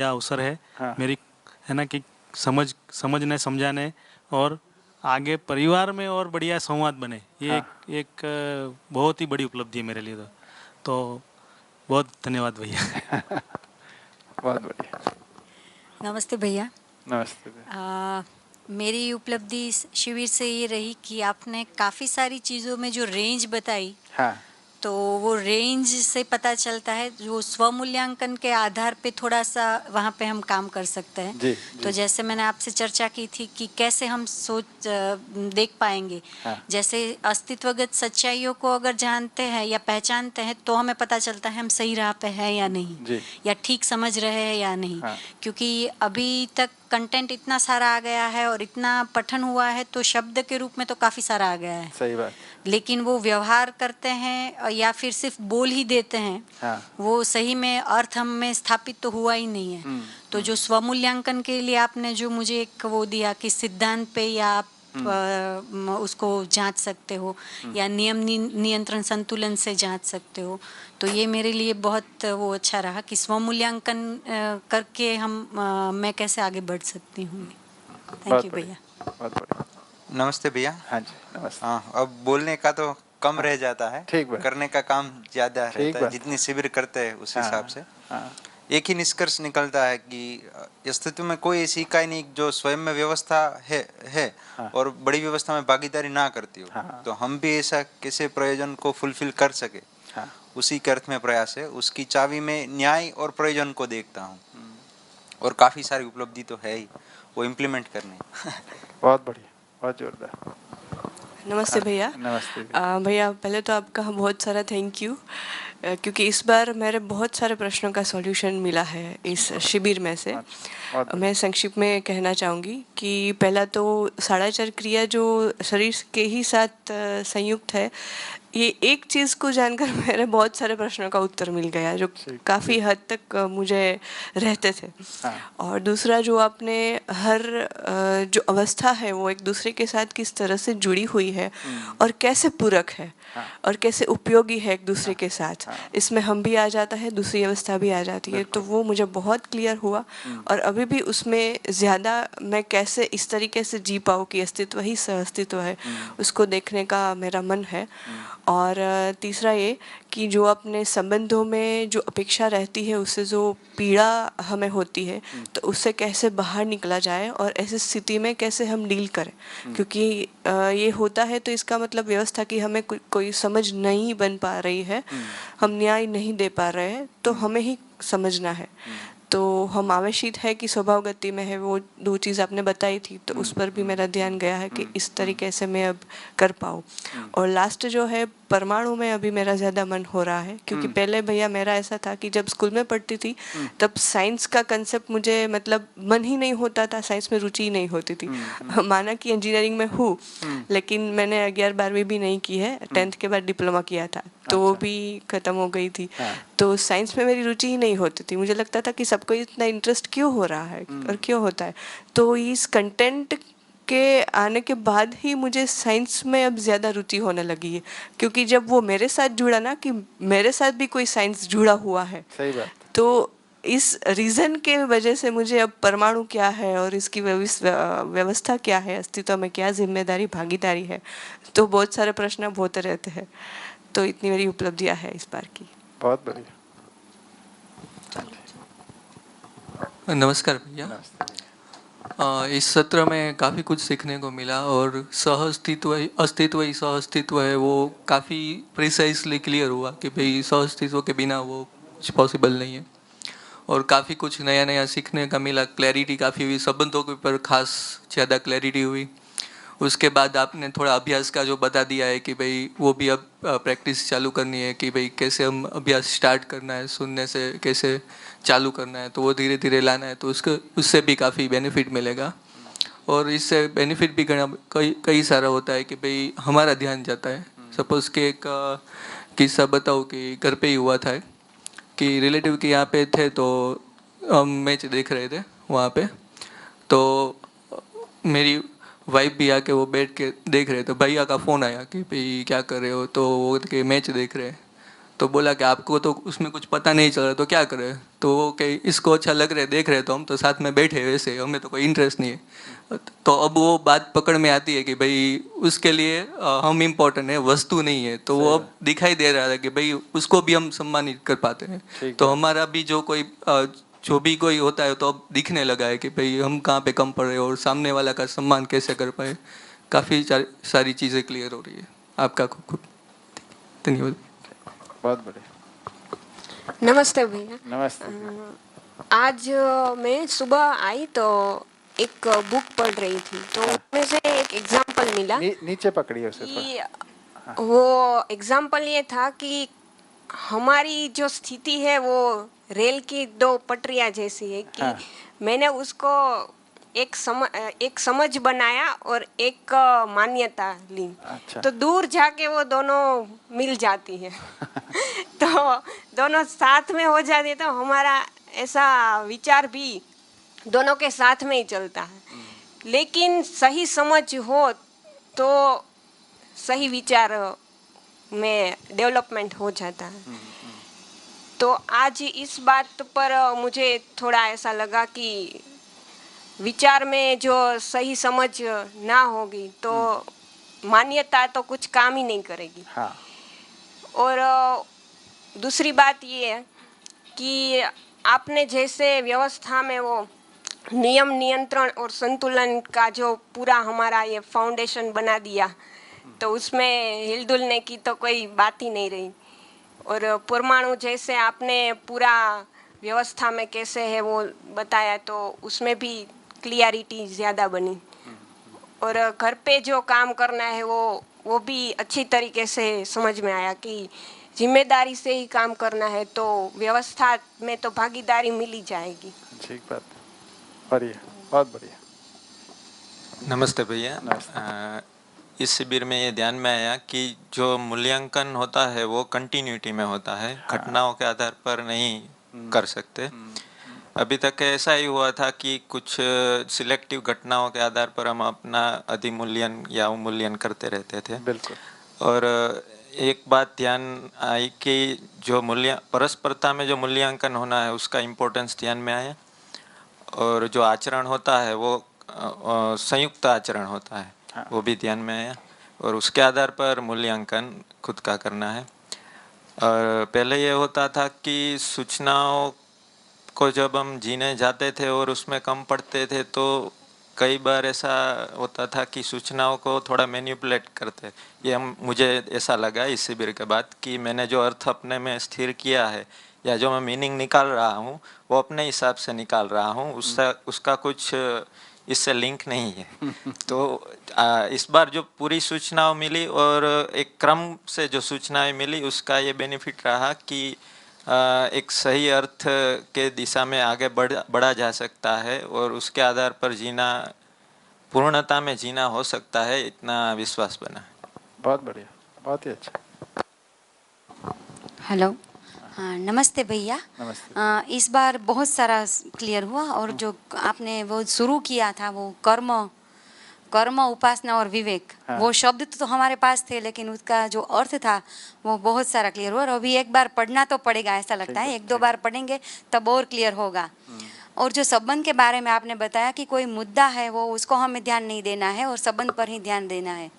यह अवसर है हाँ। मेरी, है ना, कि समझने समझाने और आगे परिवार में और बढ़िया संवाद बने, ये हाँ। एक बहुत ही बड़ी उपलब्धि है मेरे लिए। तो बहुत धन्यवाद भैया। बहुत बढ़िया। नमस्ते भैया। नमस्ते भैया। मेरी उपलब्धि इस शिविर से ये रही कि आपने काफ़ी सारी चीज़ों में जो रेंज बताई, हाँ। तो वो रेंज से पता चलता है जो स्वमूल्यांकन के आधार पे थोड़ा सा वहाँ पे हम काम कर सकते हैं। जी, तो जी। जैसे मैंने आपसे चर्चा की थी कि कैसे हम देख पाएंगे, हाँ। जैसे अस्तित्वगत सच्चाइयों को अगर जानते हैं या पहचानते हैं तो हमें पता चलता है हम सही राह पे हैं या नहीं, जी। या ठीक समझ रहे हैं या नहीं। हाँ। क्योंकि अभी तक कंटेंट इतना सारा आ गया है और इतना पठन हुआ है, तो शब्द के रूप में तो काफ़ी सारा आ गया है, सही बात। लेकिन वो व्यवहार करते हैं या फिर सिर्फ बोल ही देते हैं, हाँ। वो सही में अर्थ हम में स्थापित तो हुआ ही नहीं है। तो जो स्वमूल्यांकन के लिए आपने जो मुझे एक वो दिया कि सिद्धांत पे या आप उसको जांच सकते हो या नियंत्रण संतुलन से जांच सकते हो, तो ये मेरे लिए बहुत वो अच्छा रहा कि स्वमूल्यांकन करके मैं कैसे आगे बढ़ सकती हूँ। थैंक यू भैया। बहुत बढ़िया। नमस्ते भैया। हाँ जी, नमस्ते। हाँ, अब बोलने का तो कम रह जाता है, ठीक बात। करने का काम ज़्यादा ठीक रहता है, बात। जितनी शिविर करते हैं उस हाँ, हिसाब से। हाँ। एक ही निष्कर्ष निकलता है कि अस्तित्व में कोई ऐसी इकाई नहीं जो स्वयं में व्यवस्था है हाँ। और बड़ी व्यवस्था में भागीदारी ना करती हो। हाँ। तो हम भी ऐसा कैसे प्रयोजन को फुलफिल कर सके, हाँ। उसी के अर्थ में प्रयास है। उसकी चाबी में न्याय और प्रयोजन को देखता हूँ, और काफ़ी सारी उपलब्धि तो है ही, वो इम्प्लीमेंट करने। बहुत बढ़िया, बहुत जोरदार। नमस्ते भैया। नमस्ते भैया, पहले तो आपका बहुत सारा थैंक यू, क्योंकि इस बार मेरे बहुत सारे प्रश्नों का सॉल्यूशन मिला है इस शिविर में से। मैं संक्षिप्त में कहना चाहूँगी कि पहला तो साढ़ाचार क्रिया जो शरीर के ही साथ संयुक्त है, ये एक चीज़ को जानकर मेरे बहुत सारे प्रश्नों का उत्तर मिल गया जो काफ़ी हद तक मुझे रहते थे। और दूसरा, जो आपने हर जो अवस्था है वो एक दूसरे के साथ किस तरह से जुड़ी हुई है और कैसे पूरक है और कैसे उपयोगी है एक दूसरे के साथ, इसमें हम भी आ जाता है, दूसरी अवस्था भी आ जाती है, तो वो मुझे बहुत क्लियर हुआ। और अभी भी उसमें ज़्यादा मैं कैसे इस तरीके से जी पाऊँ कि अस्तित्व ही सहअस्तित्व है, उसको देखने का मेरा मन है। और तीसरा ये कि जो अपने संबंधों में जो अपेक्षा रहती है, उससे जो पीड़ा हमें होती है, तो उससे कैसे बाहर निकला जाए और ऐसी स्थिति में कैसे हम डील करें, क्योंकि ये होता है तो इसका मतलब व्यवस्था की हमें कोई समझ नहीं बन पा रही है, हम न्याय नहीं दे पा रहे हैं, तो हमें ही समझना है। तो हम आवेशित है कि स्वभाव गति में है, वो दो चीज़ आपने बताई थी, तो उस पर भी मेरा ध्यान गया है कि इस तरीके से मैं अब कर पाऊँ। और लास्ट जो है परमाणु में अभी मेरा ज़्यादा मन हो रहा है, क्योंकि पहले भैया मेरा ऐसा था कि जब स्कूल में पढ़ती थी तब साइंस का कंसेप्ट मुझे मतलब मन ही नहीं होता था, साइंस में रुचि ही नहीं होती थी। माना कि इंजीनियरिंग में हूँ, लेकिन मैंने 11वीं-12वीं भी नहीं की है, 10th के बाद डिप्लोमा किया था, तो वो भी ख़त्म हो गई थी। तो साइंस में मेरी रुचि ही नहीं होती थी, मुझे लगता था कि सबको इतना इंटरेस्ट क्यों हो रहा है और क्यों होता है। तो इस कंटेंट के आने के बाद ही मुझे साइंस में अब ज़्यादा रुचि होने लगी है, क्योंकि जब वो मेरे साथ जुड़ा ना, कि मेरे साथ भी कोई साइंस जुड़ा हुआ है, सही बात। तो इस रीज़न के वजह से मुझे अब परमाणु क्या है और इसकी व्यवस्था क्या है, अस्तित्व में क्या जिम्मेदारी भागीदारी है, तो बहुत सारे प्रश्न होते रहते हैं। तो इतनी मेरी उपलब्धियाँ है इस बार की। बहुत बढ़िया। नमस्कार भैया। इस सत्र में काफ़ी कुछ सीखने को मिला और अस्तित्व ही सहअस्तित्व है, वो काफ़ी प्रिसाइसली क्लियर हुआ कि भाई सहअस्तित्व के बिना वो कुछ पॉसिबल नहीं है। और काफ़ी कुछ नया नया सीखने का मिला, क्लैरिटी काफ़ी हुई, संबंधों के ऊपर खास ज़्यादा क्लैरिटी हुई। उसके बाद आपने थोड़ा अभ्यास का जो बता दिया है कि भाई वो भी अब प्रैक्टिस चालू करनी है कि भाई कैसे हम अभ्यास स्टार्ट करना है, सुनने से कैसे चालू करना है, तो वो धीरे धीरे लाना है, तो उससे भी काफ़ी बेनिफिट मिलेगा। और इससे बेनिफिट भी कई सारा होता है कि भाई हमारा ध्यान जाता है। सपोज़ कि एक किस्सा बताऊँ कि घर पे ही हुआ था कि रिलेटिव के यहाँ पे थे, तो हम मैच देख रहे थे वहाँ पे, तो मेरी वाइफ भी आके वो बैठ के देख रहे थे, भैया का फ़ोन आया कि भाई क्या कर रहे हो, तो वो कि मैच देख रहे हैं। तो बोला कि आपको तो उसमें कुछ पता नहीं चल रहा तो क्या करें, तो वो कि इसको अच्छा लग रहा है, देख रहे तो हम तो साथ में बैठे वैसे, हमें तो कोई इंटरेस्ट नहीं है। तो अब वो बात पकड़ में आती है कि भाई उसके लिए हम इम्पोर्टेंट है, वस्तु नहीं है। तो वो अब दिखाई दे रहा था कि भाई उसको भी हम सम्मानित कर पाते हैं। तो हमारा भी जो भी कोई होता है तो अब दिखने लगा है कि भाई हम कहाँ पे कम पड़ रहे हैं और सामने वाला का सम्मान कैसे कर पाए। काफ़ी सारी चीज़ें क्लियर हो रही है। आपका खूब खूब धन्यवाद। बहुत बढ़िया। नमस्ते भैया। नमस्ते। आज मैं सुबह आई तो एक बुक पढ़ रही थी, तो उसमें से एक एग्जाम्पल मिला। नीचे पकड़िए उसे थोड़ा। कि वो एग्जाम्पल ये था कि हमारी जो स्थिति है वो रेल की दो पटरियां जैसी है कि मैंने उसको एक समझ बनाया और एक मान्यता ली। अच्छा। तो दूर जाके वो दोनों मिल जाती है तो दोनों साथ में हो जाती है, तो हमारा ऐसा विचार भी दोनों के साथ में ही चलता है। लेकिन सही समझ हो तो सही विचार में डेवलपमेंट हो जाता है। तो आज इस बात पर मुझे थोड़ा ऐसा लगा कि विचार में जो सही समझ ना होगी तो मान्यता तो कुछ काम ही नहीं करेगी। हाँ। और दूसरी बात ये है कि आपने जैसे व्यवस्था में वो नियम नियंत्रण और संतुलन का जो पूरा हमारा ये फाउंडेशन बना दिया, तो उसमें हिलडुलने की तो कोई बात ही नहीं रही। और परमाणु जैसे आपने पूरा व्यवस्था में कैसे है वो बताया, तो उसमें भी क्लियरिटी ज़्यादा बनी। और घर पे जो काम करना है वो भी अच्छी तरीके से समझ में आया कि जिम्मेदारी से ही काम करना है, तो व्यवस्था में तो भागीदारी मिल ही जाएगी। ठीक बात। बढ़िया, बहुत बढ़िया। नमस्ते भैया। इस शिविर में ये ध्यान में आया कि जो मूल्यांकन होता है वो कंटिन्यूटी में होता है, घटनाओं के आधार पर नहीं कर सकते। अभी तक ऐसा ही हुआ था कि कुछ सिलेक्टिव घटनाओं के आधार पर हम अपना अधिमूल्यन या अवमूल्यन करते रहते थे। बिल्कुल। और एक बात ध्यान आई कि जो परस्परता में जो मूल्यांकन होना है उसका इम्पोर्टेंस ध्यान में आया। और जो आचरण होता है वो संयुक्त आचरण होता है, वो भी ध्यान में आया। और उसके आधार पर मूल्यांकन खुद का करना है। और पहले ये होता था कि सूचनाओं को जब हम जीने जाते थे और उसमें कम पढ़ते थे तो कई बार ऐसा होता था कि सूचनाओं को थोड़ा मैनिपुलेट करते। ये मुझे ऐसा लगा इस शिविर के बाद कि मैंने जो अर्थ अपने में स्थिर किया है या जो मैं मीनिंग निकाल रहा हूँ वो अपने हिसाब से निकाल रहा हूँ, उसका कुछ इससे लिंक नहीं है। तो इस बार जो पूरी सूचनाओं मिली और एक क्रम से जो सूचनाएं मिली उसका ये बेनिफिट रहा कि एक सही अर्थ के दिशा में आगे बढ़ा जा सकता है और उसके आधार पर जीना, पूर्णता में जीना हो सकता है, इतना विश्वास बना। बहुत बढ़िया, बहुत ही अच्छा। हेलो, हाँ नमस्ते भैया। नमस्ते। इस बार बहुत सारा क्लियर हुआ और जो आपने वो शुरू किया था वो कर्म उपासना और विवेक, वो शब्द तो हमारे पास थे लेकिन उसका जो अर्थ था वो बहुत सारा क्लियर हुआ। और अभी एक बार पढ़ना तो पड़ेगा, ऐसा लगता है 1-2 बार पढ़ेंगे तब और क्लियर होगा। और जो संबंध के बारे में आपने बताया कि कोई मुद्दा है वो उसको हमें ध्यान नहीं देना है और संबंध पर ही ध्यान देना है,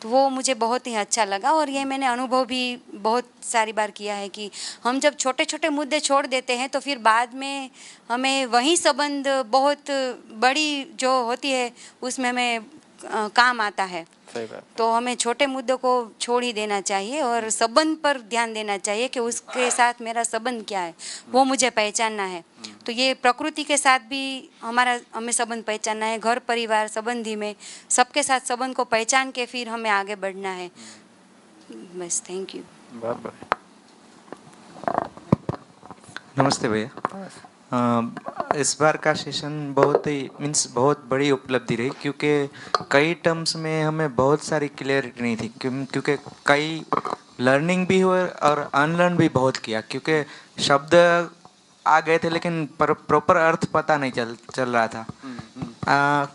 तो वो मुझे बहुत ही अच्छा लगा। और ये मैंने अनुभव भी बहुत सारी बार किया है कि हम जब छोटे छोटे मुद्दे छोड़ देते हैं तो फिर बाद में हमें वही संबंध बहुत बड़ी जो होती है उसमें हमें काम आता है। सही बात। तो हमें छोटे मुद्दों को छोड़ ही देना चाहिए और संबंध पर ध्यान देना चाहिए कि उसके साथ मेरा संबंध क्या है, वो मुझे पहचानना है। तो ये प्रकृति के साथ भी हमें संबंध पहचानना है, घर परिवार संबंधी में सबके साथ संबंध को पहचान के फिर हमें आगे बढ़ना है। बस, थैंक यू। बहुत बढ़िया। नमस्ते भैया। इस बार का सेशन बहुत ही बहुत बड़ी उपलब्धि रही क्योंकि कई टर्म्स में हमें बहुत सारी क्लियरिटी नहीं थी, क्योंकि कई लर्निंग भी हुए और अनलर्न भी बहुत किया, क्योंकि शब्द आ गए थे लेकिन प्रॉपर अर्थ पता नहीं चल रहा था।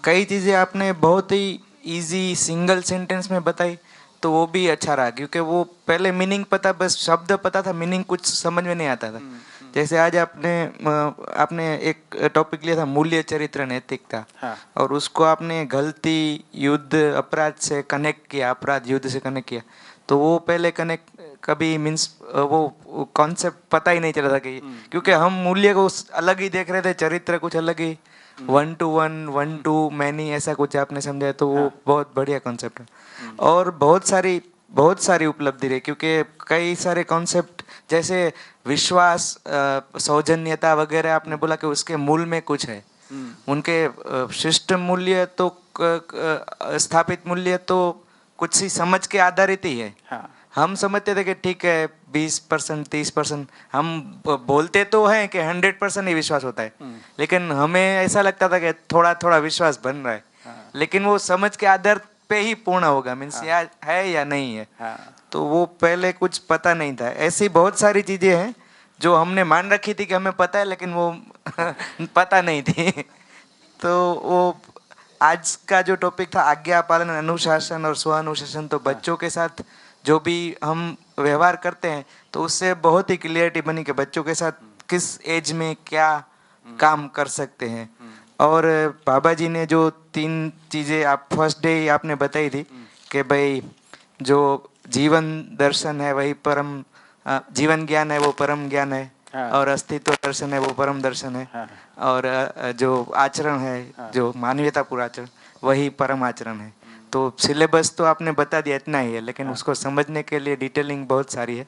कई चीज़ें आपने बहुत ही इजी सिंगल सेंटेंस में बताई, तो तो वो भी अच्छा रहा, क्योंकि वो पहले मीनिंग पता, बस शब्द पता था, मीनिंग कुछ समझ में नहीं आता था। जैसे आज आपने एक टॉपिक लिया था मूल्य चरित्र नैतिकता, और उसको आपने गलती युद्ध अपराध से कनेक्ट किया, अपराध युद्ध से कनेक्ट किया, तो वो पहले कनेक्ट कभी मीन्स वो कॉन्सेप्ट पता ही नहीं चला था कि, क्योंकि हम मूल्य को अलग ही देख रहे थे, चरित्र कुछ अलग ही, 1 to 1, 1 to many ऐसा कुछ आपने समझा, तो वो बहुत बढ़िया कॉन्सेप्ट है। और बहुत सारी उपलब्धि रही, क्योंकि कई सारे कॉन्सेप्ट जैसे विश्वास, सौजन्यता वगैरह आपने बोला कि उसके मूल में कुछ है, उनके शिष्ट मूल्य तो स्थापित मूल्य तो कुछ ही समझ के आधारित ही है। हम समझते थे कि ठीक है 20%, 30%, हम बोलते तो हैं कि 100% ही विश्वास होता है, लेकिन हमें ऐसा लगता था कि थोड़ा थोड़ा विश्वास बन रहा है, लेकिन वो समझ के आधार पे ही पूर्ण होगा, मीन्स या है या नहीं है। तो वो पहले कुछ पता नहीं था। ऐसी बहुत सारी चीज़ें हैं जो हमने मान रखी थी कि हमें पता है, लेकिन वो पता नहीं थी। तो वो आज का जो टॉपिक था आज्ञा पालन, अनुशासन और स्व अनुशासन, तो बच्चों के साथ जो भी हम व्यवहार करते हैं तो उससे बहुत ही क्लियरिटी बनी कि बच्चों के साथ किस एज में क्या काम कर सकते हैं। और बाबा जी ने जो 3 चीज़ें आप फर्स्ट डे ही आपने बताई थी कि भाई जो जीवन दर्शन है वही परम, जीवन ज्ञान है वो परम ज्ञान है, और अस्तित्व दर्शन है वो परम दर्शन है, और जो आचरण है, जो मानवीयतापूर्ण आचरण, वही परम आचरण है। तो सिलेबस तो आपने बता दिया, इतना ही है, लेकिन उसको समझने के लिए डिटेलिंग बहुत सारी है,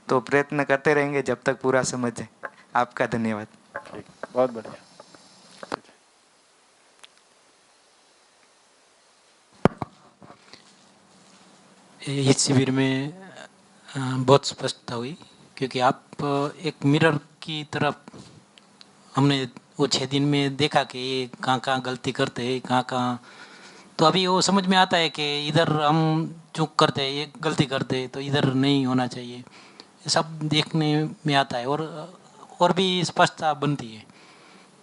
तो प्रयत्न करते रहेंगे जब तक पूरा समझ जाए। आपका धन्यवाद। ठीक, बहुत बढ़िया। इस शिविर में बहुत स्पष्टता हुई, क्योंकि आप एक मिरर की तरफ, हमने वो 6 दिन में देखा कि ये कहाँ कहाँ गलती करते हैं, कहाँ कहाँ, तो अभी वो समझ में आता है कि इधर हम चूक करते हैं, ये गलती करते हैं, तो इधर नहीं होना चाहिए, ये सब देखने में आता है, और भी स्पष्टता बनती है।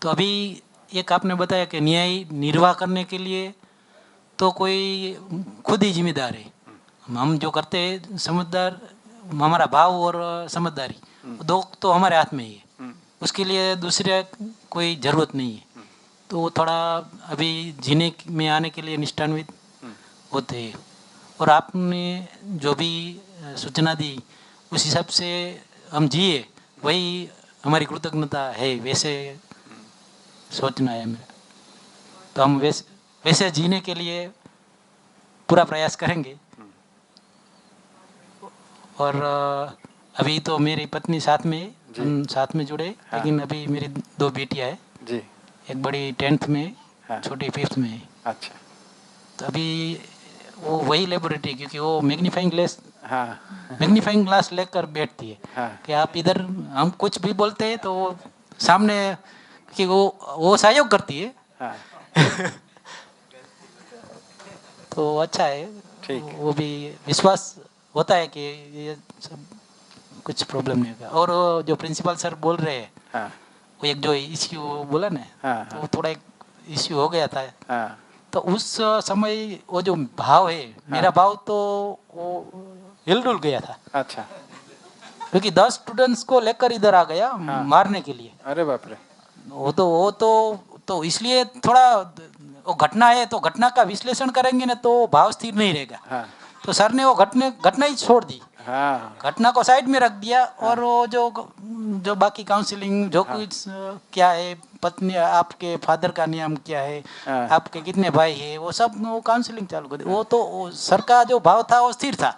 तो अभी एक आपने बताया कि न्याय निर्वाह करने के लिए तो कोई खुद ही जिम्मेदार है, हम जो करते हैं समझदार, हमारा भाव और समझदारी दो तो हमारे हाथ में ही है, उसके लिए दूसरे कोई ज़रूरत नहीं है। तो वो थोड़ा अभी जीने में आने के लिए निष्ठान्वित होते हैं, और आपने जो भी सूचना दी उस हिसाब से हम जिए, वही हमारी कृतज्ञता है, वैसे सोचना है मेरा। तो हम वैसे जीने के लिए पूरा प्रयास करेंगे। और अभी तो मेरी पत्नी साथ में, हम साथ में जुड़े, लेकिन अभी मेरी 2 बेटियां हैं जी, एक बड़ी 10th में, छोटी 5th में है। अच्छा, तो अभी वो वही लेबोरेटरी, क्योंकि वो मैग्नीफाइंग ग्लास लेकर बैठती है कि आप इधर, हम कुछ भी बोलते हैं तो वो सामने, कि वो सहयोग करती है। तो अच्छा है, वो भी विश्वास होता है कि ये सब कुछ प्रॉब्लम नहीं होगा। और जो प्रिंसिपल सर बोल रहे हैं, वो एक जो इश्यू बोला ना, तो वो थोड़ा एक इश्यू हो गया था, तो उस समय वो जो भाव है, मेरा भाव तो वो हिलडुल गया था। अच्छा, क्योंकि 10 स्टूडेंट्स को लेकर इधर आ गया मारने के लिए। अरे बाप रे। वो तो इसलिए थोड़ा, वो घटना है तो घटना का विश्लेषण करेंगे ना तो भाव स्थिर नहीं रहेगा। तो सर ने वो घटना ही छोड़ दी, घटना को साइड में रख दिया, और वो जो बाकी काउंसलिंग जो कुछ क्या है, पत्नी आपके फादर का नियम क्या है, आपके कितने भाई है, वो सब वो काउंसलिंग चालू कर दी। वो तो सर का जो भाव था वो स्थिर था।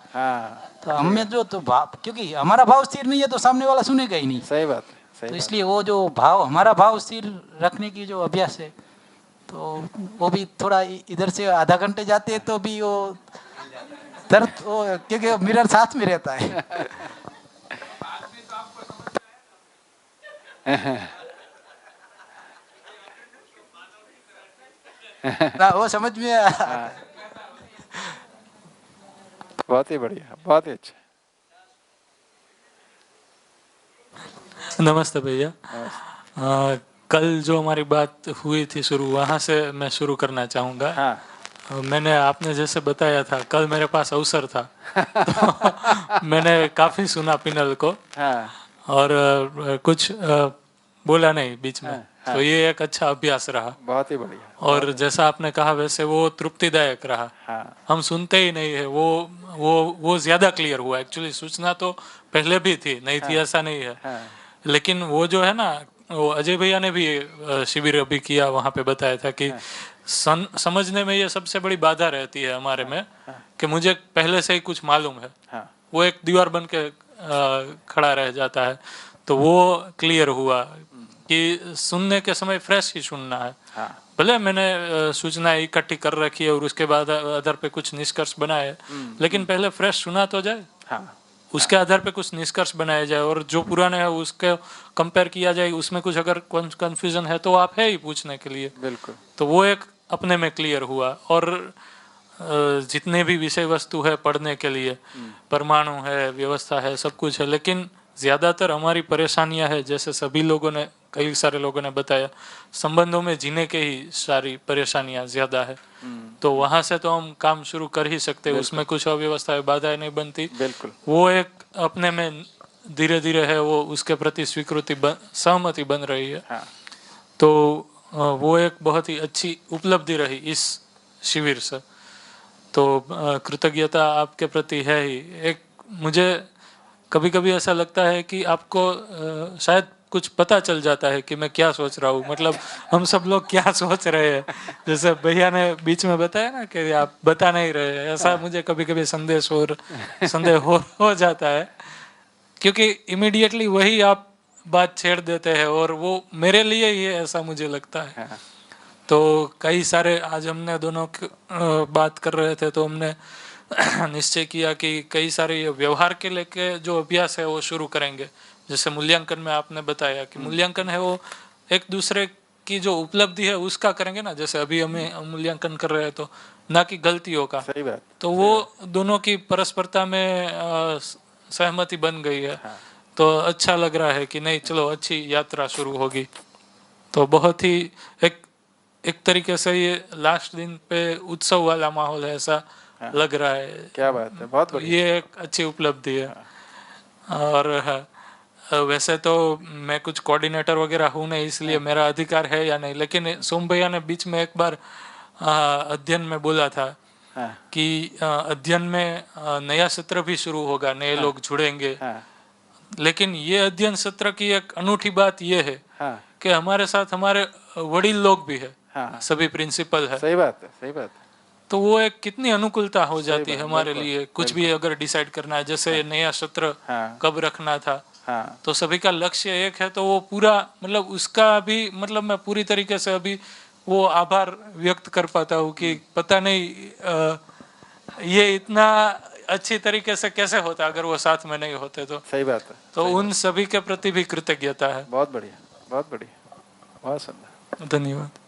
तो हमें जो तो भाव, क्योंकि हमारा भाव स्थिर नहीं है तो सामने वाला सुनेगा ही नहीं। सही बात है। तो इसलिए वो जो भाव, हमारा भाव स्थिर रखने की जो अभ्यास है, तो वो भी थोड़ा इधर से आधा घंटे जाते हैं तो भी वो दर्द, क्योंकि मिरर साथ में रहता है। ना वो समझ में बहुत ही बढ़िया, बहुत ही अच्छा। नमस्ते भैया। कल जो हमारी बात हुई थी शुरू, वहाँ से मैं शुरू करना चाहूँगा। मैंने आपने जैसे बताया था, कल मेरे पास अवसर था तो मैंने काफ़ी सुना पिनल को हाँ और कुछ बोला नहीं बीच में। हाँ। तो ये एक अच्छा अभ्यास रहा बहुत ही बढ़िया। और जैसा आपने कहा वैसे वो तृप्तिदायक रहा। हाँ हम सुनते ही नहीं है, वो ज़्यादा क्लियर हुआ। एक्चुअली सूचना तो पहले भी थी, नहीं थी ऐसा नहीं है, हाँ लेकिन वो जो है ना, वो अजय भैया ने भी शिविर अभी किया, वहाँ पे बताया था कि समझने में ये सबसे बड़ी बाधा रहती है हमारे में कि मुझे पहले से ही कुछ मालूम है, हाँ वो एक दीवार बन के खड़ा रह जाता है। तो वो क्लियर हुआ कि सुनने के समय फ्रेश ही सुनना है। हाँ भले मैंने सूचनाएं इकट्ठी कर रखी है और उसके बाद आधार पे कुछ निष्कर्ष बनाए, लेकिन पहले फ्रेश सुना तो जाए, हाँ उसके आधार पे कुछ निष्कर्ष बनाया जाए और जो पुराने है उसके कंपेयर किया जाए। उसमें कुछ अगर कंफ्यूजन है तो आप है ही पूछने के लिए। बिल्कुल। तो वो एक अपने में क्लियर हुआ। और जितने भी विषय वस्तु है पढ़ने के लिए, परमाणु है, व्यवस्था है, सब कुछ है, लेकिन ज़्यादातर हमारी परेशानियां है, जैसे सभी लोगों ने, कई सारे लोगों ने बताया, संबंधों में जीने के ही सारी परेशानियां ज़्यादा है। तो वहाँ से तो हम काम शुरू कर ही सकते हैं, उसमें कुछ अव्यवस्था बाधाएं नहीं बनती। बिल्कुल। वो एक अपने में धीरे धीरे है, वो उसके प्रति स्वीकृति सहमति बन रही है। हाँ। तो वो एक बहुत ही अच्छी उपलब्धि रही इस शिविर से। तो कृतज्ञता आपके प्रति है ही। एक मुझे कभी कभी ऐसा लगता है कि आपको शायद कुछ पता चल जाता है कि मैं क्या सोच रहा हूँ, मतलब हम सब लोग क्या सोच रहे हैं। जैसे भैया ने बीच में बताया ना कि आप बता नहीं रहे, ऐसा मुझे कभी कभी संदेह हो जाता है, क्योंकि इमीडिएटली वही आप बात छेड़ देते हैं और वो मेरे लिए ही है, ऐसा मुझे लगता है। तो कई सारे, आज हमने दोनों बात कर रहे थे तो हमने निश्चय किया कि कई सारे व्यवहार के लेके जो अभ्यास है वो शुरू करेंगे। जैसे मूल्यांकन में आपने बताया कि मूल्यांकन है वो एक दूसरे की जो उपलब्धि है उसका करेंगे ना, जैसे अभी हमें मूल्यांकन कर रहे हैं तो ना कि गलतियों का। सही बात। तो वो दोनों की परस्परता में सहमति बन गई है। तो अच्छा लग रहा है कि नहीं, चलो अच्छी यात्रा शुरू होगी। तो बहुत ही एक तरीके से ये लास्ट दिन पे उत्सव वाला माहौल है, ऐसा लग रहा है। क्या बात है, बहुत बढ़िया। ये एक अच्छी उपलब्धि है। और वैसे तो मैं कुछ कोऑर्डिनेटर वगैरह हूँ नहीं, इसलिए मेरा अधिकार है या नहीं, लेकिन सोम भैया ने बीच में एक बार अध्ययन में बोला था कि अध्ययन में नया सत्र भी शुरू होगा, नए लोग जुड़ेंगे। लेकिन ये अध्ययन सत्र की एक अनूठी बात ये है कि हमारे साथ हमारे वडील लोग भी है, सभी प्रिंसिपल है। सही बात है, सही बात है। तो वो एक कितनी अनुकूलता हो जाती है हमारे लिए, कुछ भी अगर डिसाइड करना है, जैसे नया सत्र कब रखना था, तो सभी का लक्ष्य एक है। तो वो पूरा, मतलब उसका भी, मतलब मैं पूरी तरीके से अभी वो आभार व्यक्त कर पाता हूँ कि पता नहीं ये इतना अच्छी तरीके से कैसे होता अगर वो साथ में नहीं होते तो। सही बात है। तो उन सभी के प्रति भी कृतज्ञता है। बहुत बढ़िया, बहुत बढ़िया, बहुत सुंदर। धन्यवाद।